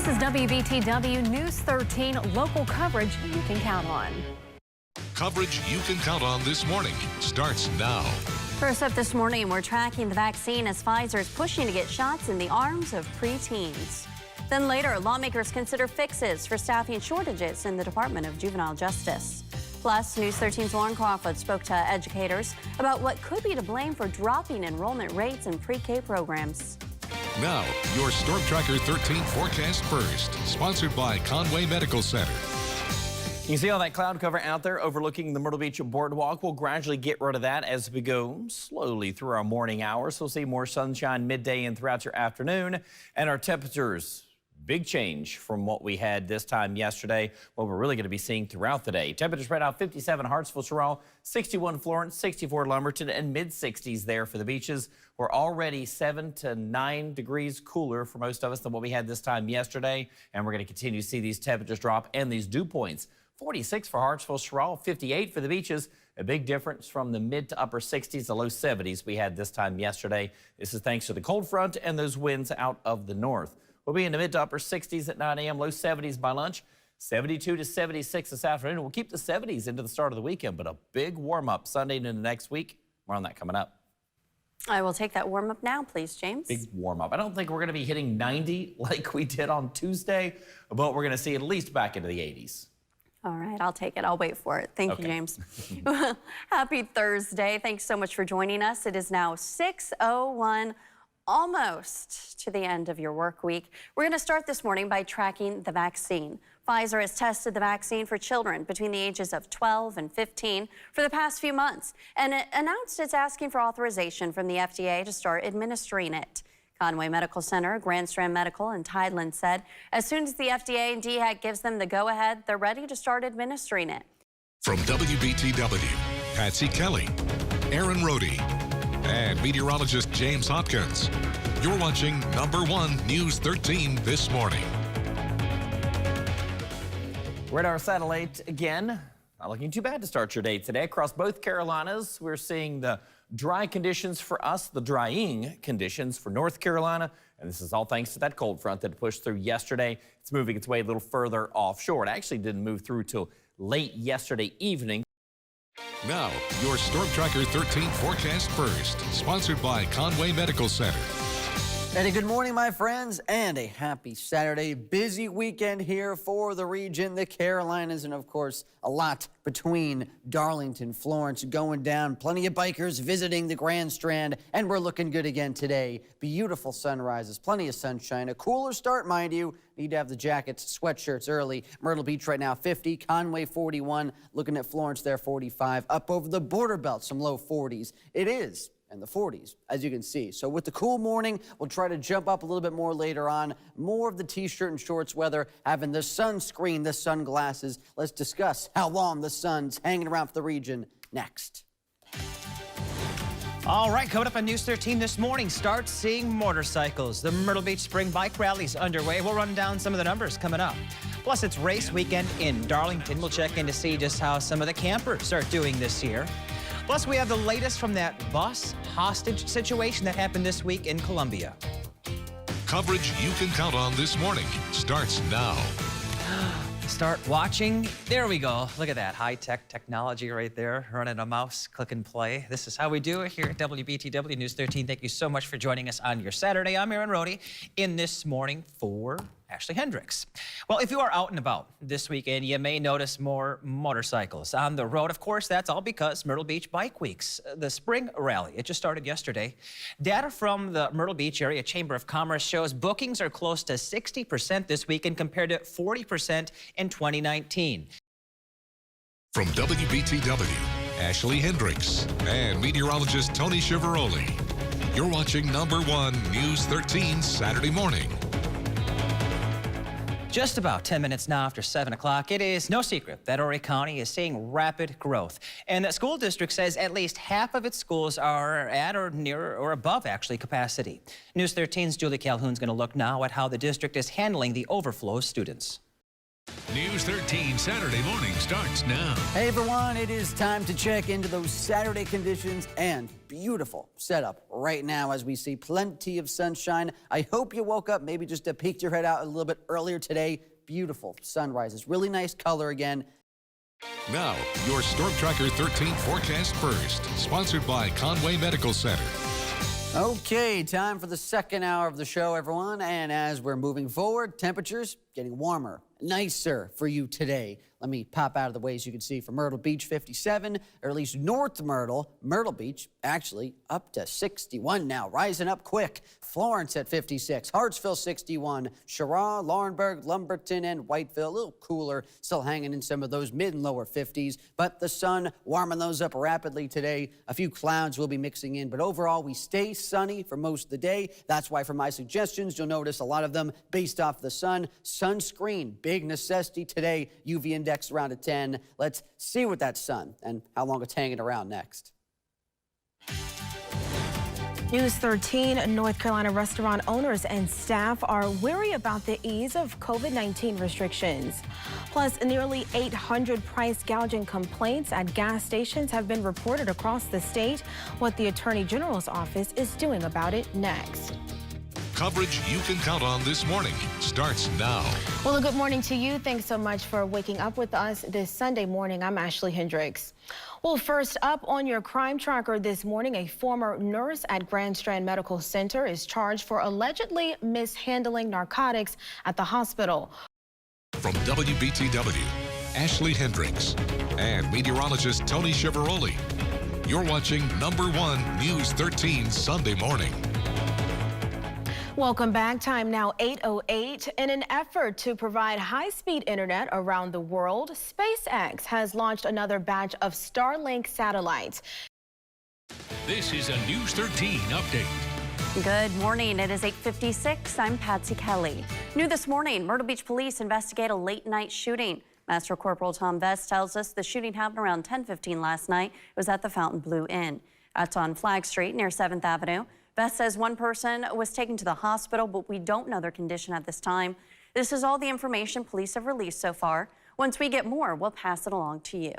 This is WBTW News 13, local coverage you can count on. Coverage you can count on this morning starts now. First up this morning, we're tracking the vaccine as Pfizer is pushing to get shots in the arms of preteens. Then later, lawmakers consider fixes for staffing shortages in the Department of Juvenile Justice. Plus, News 13's Lauren Crawford spoke to educators about what could be to blame for dropping enrollment rates in pre-K programs. Now, your Storm Tracker 13 forecast first, sponsored by Conway Medical Center. You can see all that cloud cover out there overlooking the Myrtle Beach boardwalk. We'll gradually get rid of that as we go slowly through our morning hours. We'll see more sunshine midday and throughout your afternoon. And our temperatures, big change from what we had this time yesterday, what we're really going to be seeing throughout the day. Temperatures spread out 57 Hartsville, Chiavaroli, 61 Florence, 64 Lumberton, and mid-60s there for the beaches. We're already 7 to 9 degrees cooler for most of us than what we had this time yesterday. And we're going to continue to see these temperatures drop and these dew points. 46 for Hartsville, Chiavaroli, 58 for the beaches. A big difference from the mid to upper 60s to low 70s we had this time yesterday. This is thanks to the cold front and those winds out of the north. We'll be in the mid to upper 60s at 9 a.m., low 70s by lunch, 72 to 76 this afternoon. We'll keep the 70s into the start of the weekend, but a big warm-up Sunday into next week. More on that coming up. I will take that warm-up now, please, James. Big warm-up. I don't think we're going to be hitting 90 like we did on Tuesday, but we're going to see at least back into the 80s. All right, I'll take it. I'll wait for it. Thank you, James. Happy Thursday. Thanks so much for joining us. It is now 6:01, almost to the end of your work week. We're going to start this morning by tracking the vaccine. Pfizer has tested the vaccine for children between the ages of 12 and 15 for the past few months, and it announced it's asking for authorization from the FDA to start administering it. Conway Medical Center, Grand Strand Medical, and Tideland said as soon as the FDA and DHEC gives them the go-ahead, they're ready to start administering it. From WBTW, Patsy Kelly, Aaron Rhody, and meteorologist James Hopkins. You're watching #1 News 13 this morning. Radar satellite again. Not looking too bad to start your day today. Across both Carolinas, we're seeing the dry conditions for us, the drying conditions for North Carolina. And this is all thanks to that cold front that pushed through yesterday. It's moving its way a little further offshore. It actually didn't move through till late yesterday evening. Now, your Storm Tracker 13 forecast first, sponsored by Conway Medical Center. And good morning, my friends, and a happy Saturday. Busy weekend here for the region, the Carolinas, and of course, a lot between Darlington, Florence going down. Plenty of bikers visiting the Grand Strand, and we're looking good again today. Beautiful sunrises, plenty of sunshine, a cooler start, mind you. Need to have the jackets, sweatshirts early. Myrtle Beach right now 50, Conway 41, looking at Florence there 45. Up over the border belt, some low 40s. It is in the 40s, as you can see. So with the cool morning, we'll try to jump up a little bit more later on. More of the t-shirt and shorts weather, having the sunscreen, the sunglasses. Let's discuss how long the sun's hanging around for the region next. All right, coming up on News 13 this morning, start seeing motorcycles. The Myrtle Beach Spring Bike Rally is underway. We'll run down some of the numbers coming up. Plus, it's race weekend in Darlington. We'll check in to see just how some of the campers are doing this year. Plus, we have the latest from that bus hostage situation that happened this week in Columbia. Coverage you can count on this morning starts now. Start watching. There we go. Look at that high-tech technology right there. Running a mouse, click and play. This is how we do it here at WBTW News 13. Thank you so much for joining us on your Saturday. I'm Aaron Rhody in this morning for Ashley Hendricks. Well, if you are out and about this weekend, you may notice more motorcycles on the road. Of course, that's all because Myrtle Beach Bike Weeks, the spring rally, it just started yesterday. Data from the Myrtle Beach Area Chamber of Commerce shows bookings are close to 60% this weekend compared to 40% in 2019. From WBTW, Ashley Hendricks and meteorologist Tony Chiavaroli. You're watching #1 News 13 Saturday morning. Just about 10 minutes now after 7 o'clock, it is no secret that Horry County is seeing rapid growth. And the school district says at least half of its schools are at or near or above, actually, capacity. News 13's Julie Calhoun is going to look now at how the district is handling the overflow of students. News 13 Saturday morning starts now. Hey everyone, it is time to check into those Saturday conditions and beautiful setup right now as we see plenty of sunshine. I hope you woke up maybe just to peek your head out a little bit earlier today. Beautiful sunrises, really nice color again. Now, your Storm Tracker 13 forecast first, sponsored by Conway Medical Center. Okay, time for the second hour of the show, everyone. And as we're moving forward, temperatures getting warmer, nicer for you today. Let me pop out of the way so you can see for Myrtle Beach, 57, or at least North Myrtle Beach, actually up to 61 now, rising up quick. Florence at 56, Hartsville 61, Cheraw, Laurinburg, Lumberton, and Whiteville, a little cooler, still hanging in some of those mid and lower 50s, but the sun warming those up rapidly today. A few clouds will be mixing in, but overall we stay sunny for most of the day. That's why for my suggestions, you'll notice a lot of them based off the sun. Sunscreen, big necessity today. UV index around a 10. Let's see what that sun and how long it's hanging around next. News 13, North Carolina restaurant owners and staff are wary about the ease of COVID-19 restrictions. Plus, nearly 800 price gouging complaints at gas stations have been reported across the state. What the Attorney General's office is doing about it next. Coverage you can count on this morning starts now. Well, a good morning to you. Thanks so much for waking up with us this Sunday morning. I'm Ashley Hendricks. Well, first up on your crime tracker this morning, a former nurse at Grand Strand Medical Center is charged for allegedly mishandling narcotics at the hospital. From WBTW, Ashley Hendricks and meteorologist Tony Chiavaroli. You're watching #1 News 13 Sunday morning. Welcome back. Time now 8:08. In an effort to provide high-speed internet around the world, SpaceX has launched another batch of Starlink satellites. This is a News 13 update. Good morning. It is 8:56. I'm Patsy Kelly. New this morning, Myrtle Beach police investigate a late-night shooting. Master Corporal Tom Vest tells us the shooting happened around 10:15 last night. It was at the Fontainebleau Inn. That's on Flag Street near 7th Avenue. Vest says one person was taken to the hospital, but we don't know their condition at this time. This is all the information police have released so far. Once we get more, we'll pass it along to you.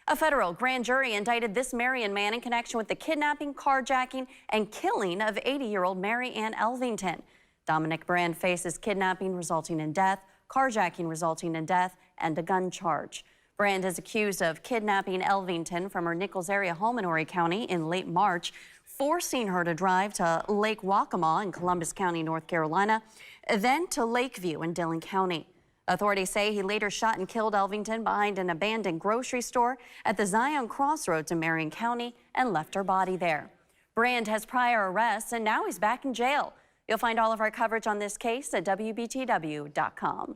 A federal grand jury indicted this Marion man in connection with the kidnapping, carjacking, and killing of 80-year-old Mary Ann Elvington. Dominic Brand faces kidnapping resulting in death, carjacking resulting in death, and a gun charge. Brand is accused of kidnapping Elvington from her Nichols area home in Horry County in late March, forcing her to drive to Lake Waccamaw in Columbus County, North Carolina, then to Lakeview in Dillon County. Authorities say he later shot and killed Elvington behind an abandoned grocery store at the Zion Crossroads in Marion County and left her body there. Brand has prior arrests and now he's back in jail. You'll find all of our coverage on this case at WBTW.com.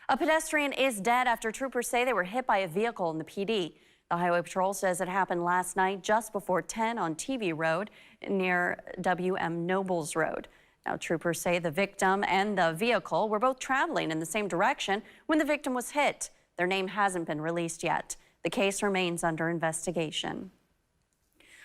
A pedestrian is dead after troopers say they were hit by a vehicle in the PD. The Highway Patrol says it happened last night just before 10 on TV Road near W.M. Nobles Road. Now, troopers say the victim and the vehicle were both traveling in the same direction when the victim was hit. Their name hasn't been released yet. The case remains under investigation.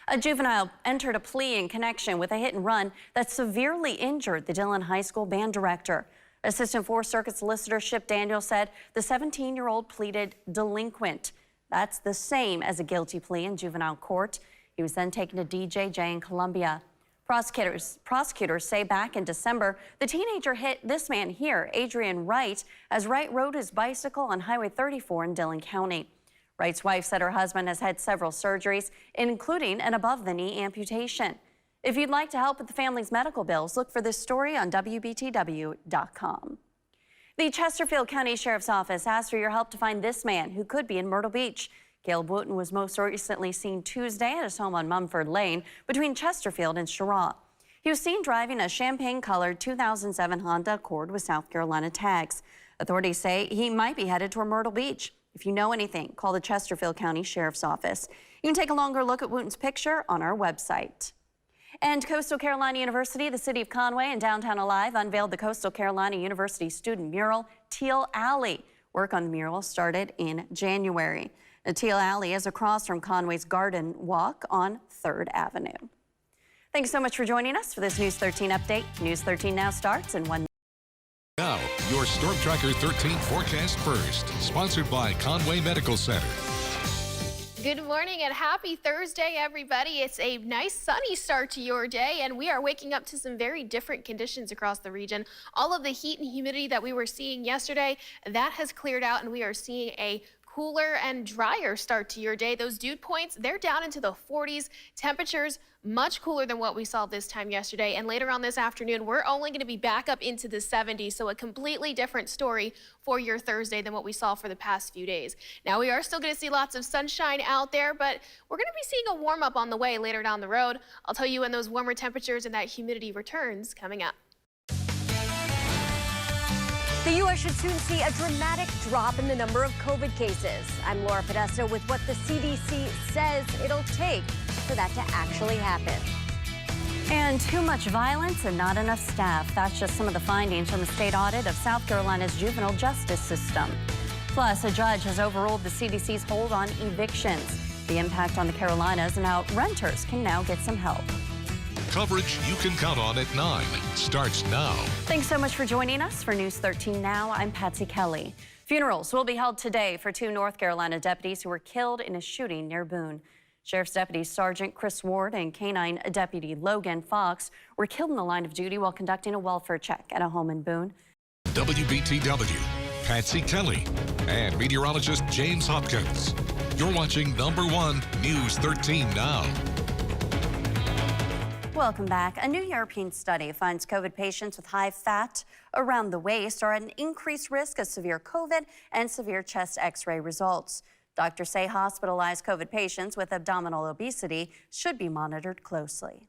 A juvenile entered a plea in connection with a hit and run that severely injured the Dillon High School band director. Assistant Fourth Circuit Solicitor Ship Daniel said the 17-year-old pleaded delinquent. That's the same as a guilty plea in juvenile court. He was then taken to DJJ in Columbia. Prosecutors say back in December, the teenager hit this man here, Adrian Wright, as Wright rode his bicycle on Highway 34 in Dillon County. Wright's wife said her husband has had several surgeries, including an above-the-knee amputation. If you'd like to help with the family's medical bills, look for this story on WBTW.com. The Chesterfield County Sheriff's Office asked for your help to find this man who could be in Myrtle Beach. Caleb Wooten was most recently seen Tuesday at his home on Mumford Lane between Chesterfield and Cheraw. He was seen driving a champagne-colored 2007 Honda Accord with South Carolina tags. Authorities say he might be headed toward Myrtle Beach. If you know anything, call the Chesterfield County Sheriff's Office. You can take a longer look at Wooten's picture on our website. And Coastal Carolina University, the City of Conway, and Downtown Alive unveiled the Coastal Carolina University student mural, Teal Alley. Work on the mural started in January. The Teal Alley is across from Conway's Garden Walk on 3rd Avenue. Thanks so much for joining us for this News 13 update. News 13 now starts in 1 minute. Now, your Storm Tracker 13 forecast first, sponsored by Conway Medical Center. Good morning and happy Thursday, everybody. It's a nice sunny start to your day, and we are waking up to some very different conditions across the region. All of the heat and humidity that we were seeing yesterday, that has cleared out, and we are seeing a cooler and drier start to your day. Those dew points, they're down into the 40s. Temperatures much cooler than what we saw this time yesterday. And later on this afternoon, we're only going to be back up into the 70s. So a completely different story for your Thursday than what we saw for the past few days. Now, we are still going to see lots of sunshine out there, but we're going to be seeing a warm up on the way later down the road. I'll tell you when those warmer temperatures and that humidity returns coming up. The U.S. should soon see a dramatic drop in the number of COVID cases. I'm Laura Podesta with what the CDC says it'll take for that to actually happen. And too much violence and not enough staff. That's just some of the findings from a state audit of South Carolina's juvenile justice system. Plus, a judge has overruled the CDC's hold on evictions, the impact on the Carolinas, and how renters can now get some help. Coverage you can count on at 9 starts now. Thanks so much for joining us for News 13 Now. I'm Patsy Kelly. Funerals will be held today for 2 North Carolina deputies who were killed in a shooting near Boone. Sheriff's Deputies Sergeant Chris Ward and Canine Deputy Logan Fox were killed in the line of duty while conducting a welfare check at a home in Boone. WBTW, Patsy Kelly, and meteorologist James Hopkins. You're watching #1 News 13 Now. Welcome back. A new European study finds COVID patients with high fat around the waist are at an increased risk of severe COVID and severe chest X-ray results. Doctors say hospitalized COVID patients with abdominal obesity should be monitored closely.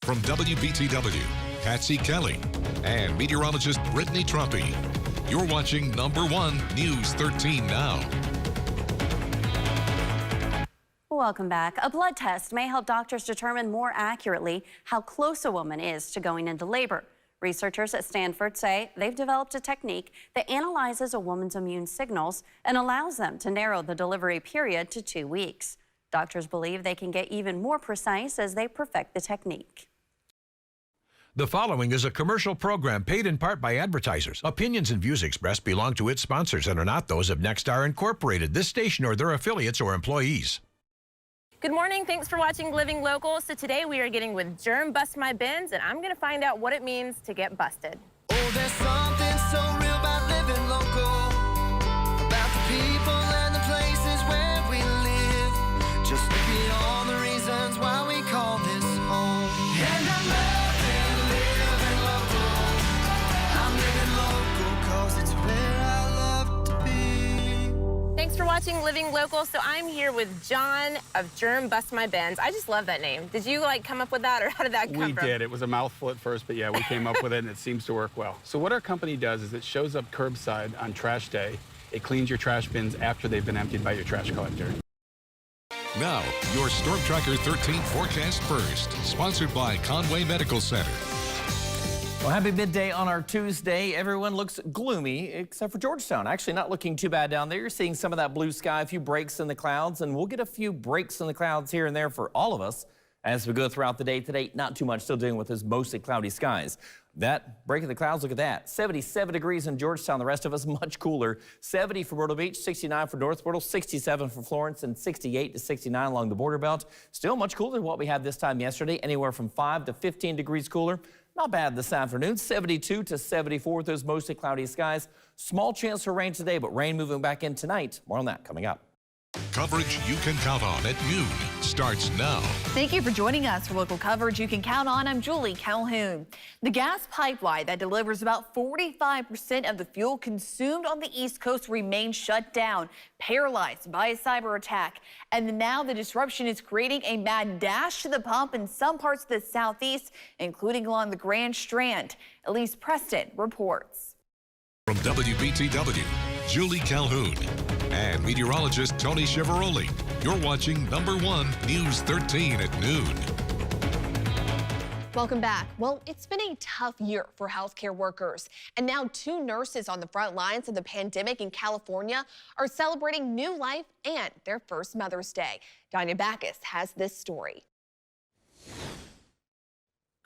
From WBTW, Patsy Kelly, and meteorologist Britney Trumpy. You're watching #1 News 13 Now. Welcome back. A blood test may help doctors determine more accurately how close a woman is to going into labor. Researchers at Stanford say they've developed a technique that analyzes a woman's immune signals and allows them to narrow the delivery period to 2 weeks. Doctors believe they can get even more precise as they perfect the technique. The following is a commercial program paid in part by advertisers. Opinions and views expressed belong to its sponsors and are not those of Nexstar Incorporated, this station, or their affiliates or employees. Good morning. Thanks for watching Living Local. So today we are getting with Germ Bust My Bins, and I'm going to find out what it means to get busted. Oh, there's something so real about living local, about the people and the places where we live. Just look at all the reasons why we call this home. And I'm living local. I'm living local 'cause it's where I love to be. Thanks for watching Living Local. So I'm here with John of Germ Bust My Bins. I just love that name. Did you come up with that, or how did that come from? We did. It was a mouthful at first, but yeah, we came up with it, and it seems to work well. So what our company does is it shows up curbside on trash day. It cleans your trash bins after they've been emptied by your trash collector. Now, your Storm Tracker 13 forecast first, sponsored by Conway Medical Center. Well, happy midday on our Tuesday. Everyone looks gloomy except for Georgetown. Actually, not looking too bad down there. You're seeing some of that blue sky, a few breaks in the clouds, and we'll get a few breaks in the clouds here and there for all of us as we go throughout the day today. Not too much, still dealing with those mostly cloudy skies. That break in the clouds, look at that. 77 degrees in Georgetown. The rest of us much cooler. 70 for Myrtle Beach, 69 for North Myrtle, 67 for Florence, and 68 to 69 along the border belt. Still much cooler than what we had this time yesterday. Anywhere from 5 to 15 degrees cooler. Not bad this afternoon, 72 to 74 with those mostly cloudy skies. Small chance for rain today, but rain moving back in tonight. More on that coming up. Coverage you can count on at noon starts now. Thank you for joining us for local coverage you can count on. I'm Julie Calhoun. The gas pipeline that delivers about 45% of the fuel consumed on the East Coast remains shut down, paralyzed by a cyber attack. And now the disruption is creating a mad dash to the pump in some parts of the Southeast, including along the Grand Strand. Elise Preston reports. From WBTW, Julie Calhoun, and meteorologist Tony Chiavaroli. You're watching #1 News 13 at noon. Welcome back. Well, it's been a tough year for healthcare workers, and now 2 nurses on the front lines of the pandemic in California are celebrating new life and their first Mother's Day. Danya Backus has this story.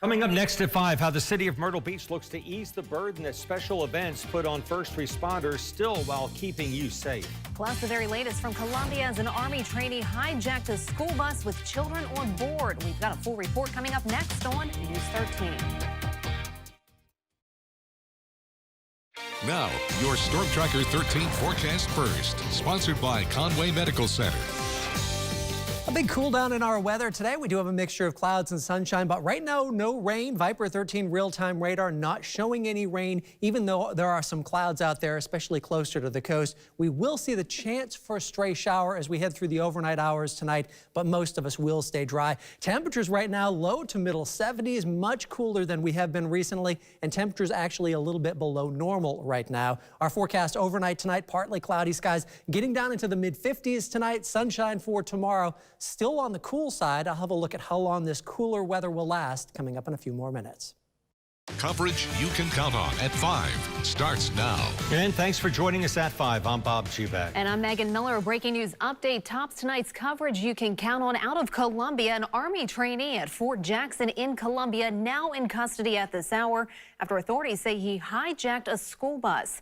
Coming up next at 5, how the city of Myrtle Beach looks to ease the burden that special events put on first responders, still while keeping you safe. Plus, the very latest from Colombia as an Army trainee hijacked a school bus with children on board. We've got a full report coming up next on News 13. Now, your Storm Tracker 13 forecast first, sponsored by Conway Medical Center. A big cool down in our weather today. We do have a mixture of clouds and sunshine, but right now, no rain. Viper 13 real-time radar not showing any rain, even though there are some clouds out there, especially closer to the coast. We will see the chance for a stray shower as we head through the overnight hours tonight, but most of us will stay dry. Temperatures right now low to middle 70s, much cooler than we have been recently, and temperatures actually a little bit below normal right now. Our forecast overnight tonight, partly cloudy skies, getting down into the mid-50s tonight, sunshine for tomorrow. Still on the cool side. I'll have a look at how long this cooler weather will last coming up in a few more minutes. Coverage you can count on at 5 starts now. And thanks for joining us at 5. I'm Bob Juback. And I'm Meghan Miller. A breaking news update tops tonight's coverage you can count on out of Colombia. An Army trainee at Fort Jackson in Colombia now in custody at this hour after authorities say he hijacked a school bus.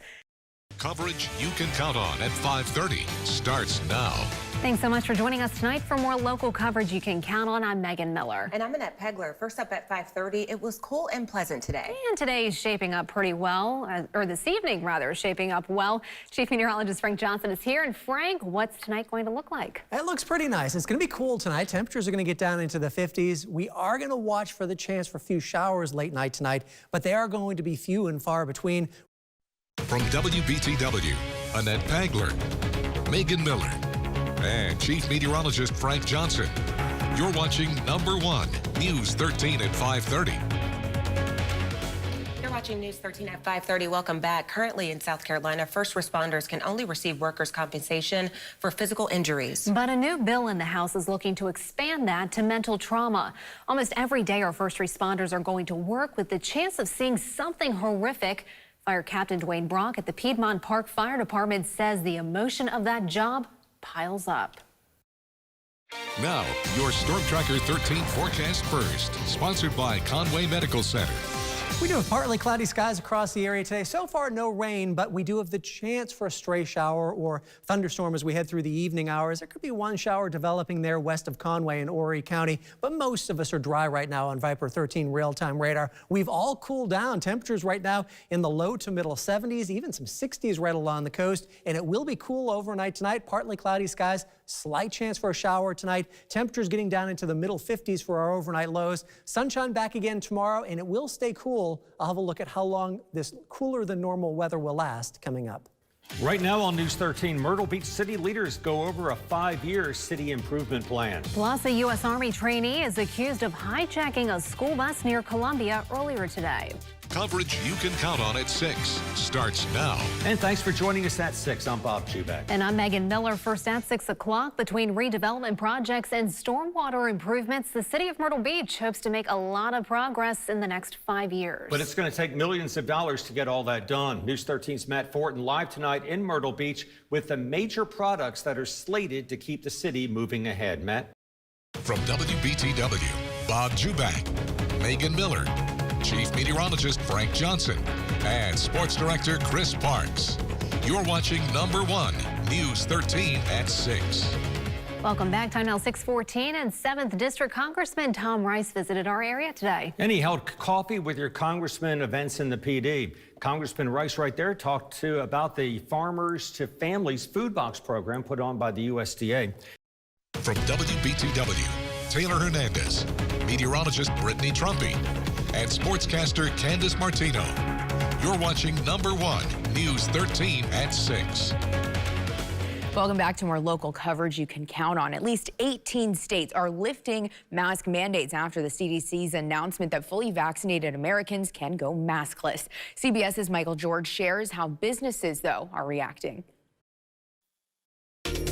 Coverage you can count on at 5:30 starts now. Thanks so much for joining us tonight. For more local coverage you can count on, I'm Meghan Miller. And I'm Annette Peagler. First up at 5:30, it was cool and pleasant today. And today is shaping up pretty well, or this evening rather, is shaping up well. Chief Meteorologist Frank Johnson is here. And Frank, what's tonight going to look like? It looks pretty nice. It's going to be cool tonight. Temperatures are going to get down into the 50s. We are going to watch for the chance for a few showers late night tonight, but they are going to be few and far between. From WBTW, Annette Peagler, Meghan Miller, and Chief Meteorologist Frank Johnson. You're watching number 1, News 13 at 5:30. You're watching News 13 at 5:30. Welcome back. Currently in South Carolina, first responders can only receive workers' compensation for physical injuries. But a new bill in the House is looking to expand that to mental trauma. Almost every day, our first responders are going to work with the chance of seeing something horrific. Fire Captain Dwayne Brock at the Piedmont Park Fire Department says the emotion of that job piles up. Now, your Storm Tracker 13 forecast first, sponsored by Conway Medical Center. We do have partly cloudy skies across the area today. So far, no rain, but we do have the chance for a stray shower or thunderstorm as we head through the evening hours. There could be one shower developing there west of Conway in Horry County, but most of us are dry right now on Viper 13 real-time radar. We've all cooled down. Temperatures right now in the low to middle 70s, even some 60s right along the coast, and it will be cool overnight tonight. Partly cloudy skies, slight chance for a shower tonight. Temperatures getting down into the middle 50s for our overnight lows. Sunshine back again tomorrow, and it will stay cool. I'll have a look at how long this cooler than normal weather will last coming up. Right now on News 13, Myrtle Beach city leaders go over a 5-year city improvement plan. Plus, a U.S. Army trainee is accused of hijacking a school bus near Columbia earlier today. Coverage you can count on at 6 starts now. And thanks for joining us at 6. I'm Bob Juback. And I'm Meghan Miller. First at 6 o'clock, between redevelopment projects and stormwater improvements, the city of Myrtle Beach hopes to make a lot of progress in the next 5 years. But it's going to take millions of dollars to get all that done. News 13's Matt Fortin live tonight in Myrtle Beach with the major products that are slated to keep the city moving ahead. Matt? From WBTW, Bob Juback, Meghan Miller, Chief Meteorologist Frank Johnson, and Sports Director Chris Parks. You're watching number 1, News 13 at 6. Welcome back. Time now 6:14, and 7th District Congressman Tom Rice visited our area today. And he held coffee with your congressman, events in the PD. Congressman Rice right there talked about the Farmers to Families Food Box program put on by the USDA. From WBTW, Taylor Hernandez, meteorologist Britney Trumpy, and sportscaster Candace Martino. You're watching number 1, News 13 at 6. Welcome back to more local coverage you can count on. At least 18 states are lifting mask mandates after the CDC's announcement that fully vaccinated Americans can go maskless. CBS's Michael George shares how businesses, though, are reacting.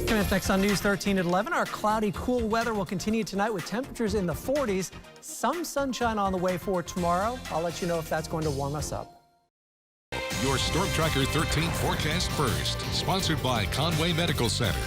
Coming up next on News 13 at 11, our cloudy, cool weather will continue tonight with temperatures in the 40s. Some sunshine on the way for tomorrow. I'll let you know if that's going to warm us up. Your Storm Tracker 13 forecast first, sponsored by Conway Medical Center.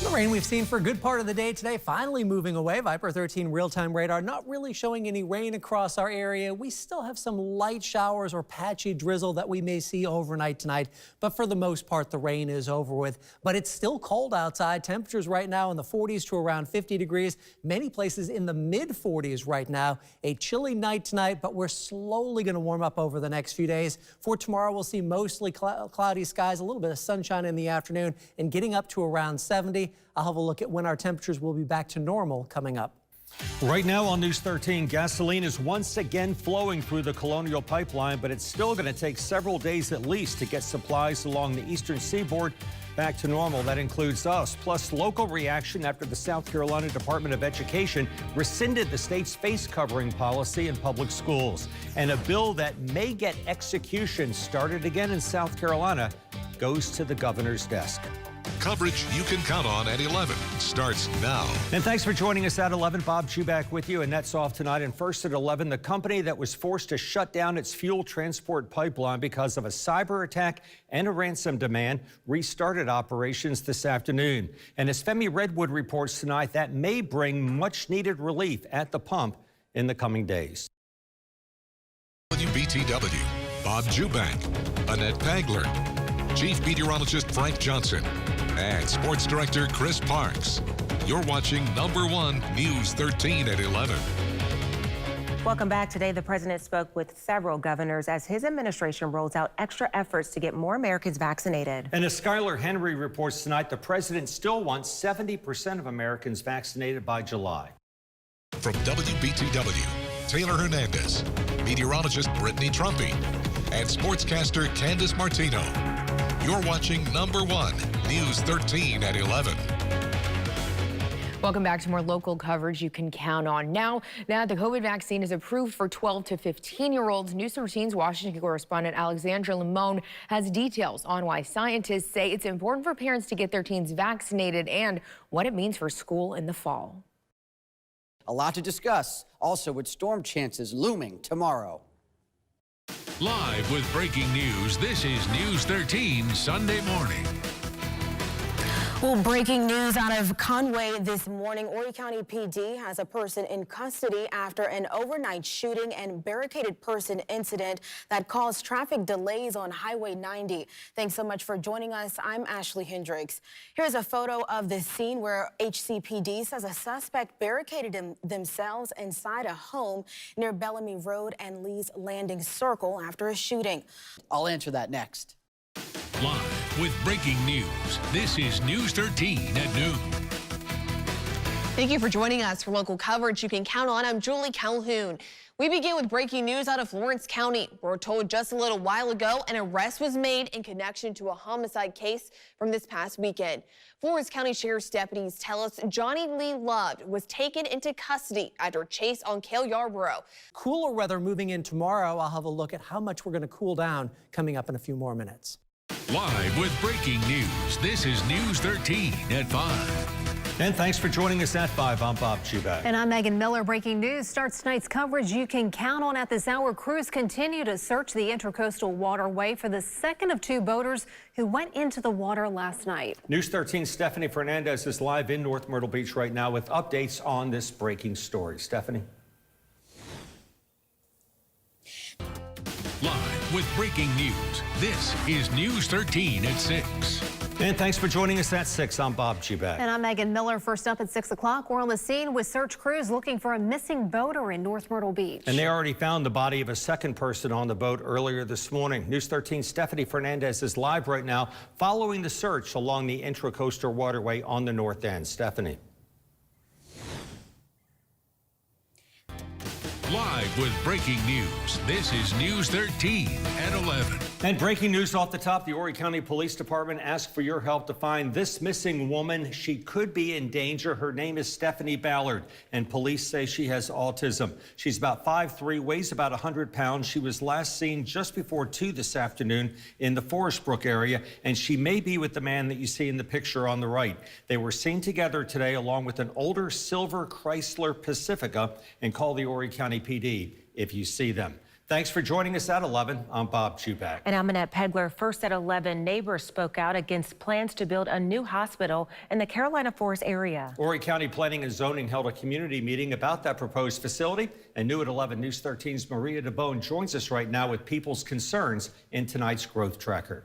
The rain we've seen for a good part of the day today finally moving away. Viper 13 real-time radar not really showing any rain across our area. We still have some light showers or patchy drizzle that we may see overnight tonight, but for the most part the rain is over with. But it's still cold outside. Temperatures right now in the 40s to around 50 degrees. Many places in the mid-40s right now. A chilly night tonight, but we're slowly going to warm up over the next few days. For tomorrow we'll see mostly cloudy skies, a little bit of sunshine in the afternoon, and getting up to around 70. I'll have a look at when our temperatures will be back to normal coming up. Right now on News 13, gasoline is once again flowing through the Colonial Pipeline, but it's still going to take several days at least to get supplies along the eastern seaboard back to normal. That includes us, plus local reaction after the South Carolina Department of Education rescinded the state's face covering policy in public schools. And a bill that may get execution started again in South Carolina goes to the governor's desk. Coverage you can count on at 11 starts now. And thanks for joining us at 11. Bob Juback with you. Annette's off tonight. And first at 11, the company that was forced to shut down its fuel transport pipeline because of a cyber attack and a ransom demand restarted operations this afternoon. And as Femi Redwood reports tonight, that may bring much needed relief at the pump in the coming days. WBTW, Bob Juback, Annette Peagler, Chief Meteorologist Frank Johnson, and Sports Director Chris Parks. You're watching number 1 News 13 at 11. Welcome back. Today, the president spoke with several governors as his administration rolls out extra efforts to get more Americans vaccinated. And as Skylar Henry reports tonight, the president still wants 70% of Americans vaccinated by July. From WBTW, Taylor Hernandez, meteorologist Britney Trumpy, and sportscaster Candace Martino. You're watching number 1 News 13 at 11. Welcome back to more local coverage you can count on. Now that the COVID vaccine is approved for 12 to 15-year-olds, News 13's Washington correspondent Alexandra Limon has details on why scientists say it's important for parents to get their teens vaccinated and what it means for school in the fall. A lot to discuss, also with storm chances looming tomorrow. Live with breaking news, this is News 13 Sunday morning. Well, breaking news out of Conway this morning. Horry County PD has a person in custody after an overnight shooting and barricaded person incident that caused traffic delays on Highway 90. Thanks so much for joining us. I'm Ashley Hendricks. Here's a photo of the scene where HCPD says a suspect barricaded themselves inside a home near Bellamy Road and Lee's Landing Circle after a shooting. I'll answer that next. Live with breaking news, this is News 13 at noon. Thank you for joining us for local coverage you can count on. I'm Julie Calhoun. We begin with breaking news out of Lawrence County. We're told just a little while ago an arrest was made in connection to a homicide case from this past weekend. Florence County Sheriff's deputies tell us Johnny Lee Loved was taken into custody after a chase on Cale Yarborough. Cooler weather moving in tomorrow. I'll have a look at how much we're going to cool down coming up in a few more minutes. Live with breaking news, this is News 13 at 5. And thanks for joining us at 5. I'm Bob Juback. And I'm Meghan Miller. Breaking news starts tonight's coverage you can count on at this hour. Crews continue to search the Intracoastal Waterway for the second of 2 boaters who went into the water last night. News 13's Stephanie Fernandez is live in North Myrtle Beach right now with updates on this breaking story. Stephanie. Live with breaking news, this is News 13 at 6. And thanks for joining us at 6. I'm Bob Juback. And I'm Meghan Miller. First up at 6 o'clock, we're on the scene with search crews looking for a missing boater in North Myrtle Beach. And they already found the body of a second person on the boat earlier this morning. News 13's Stephanie Fernandez is live right now following the search along the Intracoastal Waterway on the north end. Stephanie. Live with breaking news, this is News 13 at 11. And breaking news off the top, the Horry County Police Department asked for your help to find this missing woman. She could be in danger. Her name is Stephanie Ballard, and police say she has autism. She's about 5'3", weighs about 100 pounds. She was last seen just before 2 this afternoon in the Forest Brook area, and she may be with the man that you see in the picture on the right. They were seen together today along with an older silver Chrysler Pacifica, and call the Horry County PD if you see them. Thanks for joining us at 11. I'm Bob Juback. And I'm Annette. Peagler. First at 11, neighbors spoke out against plans to build a new hospital in the Carolina Forest area. Horry County Planning and Zoning held a community meeting about that proposed facility. And new at 11, News 13's Maria DeBone joins us right now with people's concerns in tonight's Growth Tracker.